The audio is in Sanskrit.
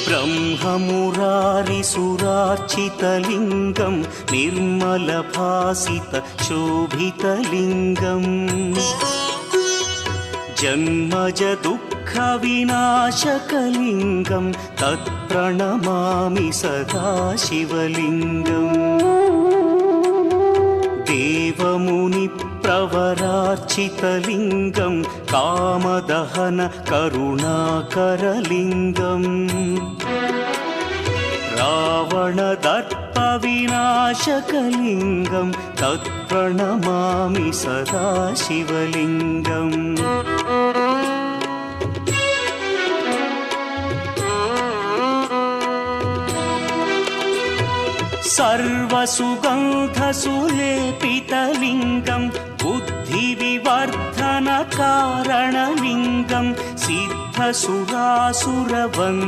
ब्रह्ममुरारिसुरार्चितलिङ्गं निर्मलभासितशोभितलिङ्गम् जन्मजदुःखविनाशकलिङ्गं तत्प्रणमामि सदा शिवलिङ्गम् देवमुनिप्रवरार्चितलिङ्गं कामदहन करुणाकरलिङ्गम् रावणदर्पविनाशकलिङ्गं तत्प्रणमामि सदा शिवलिङ्गम् सर्वसुगन्धसुलेपितलिङ्गं बुद्धिविवर्धनकारणलिङ्गं सिद्धसुरासुरवन्द्यलिङ्गम्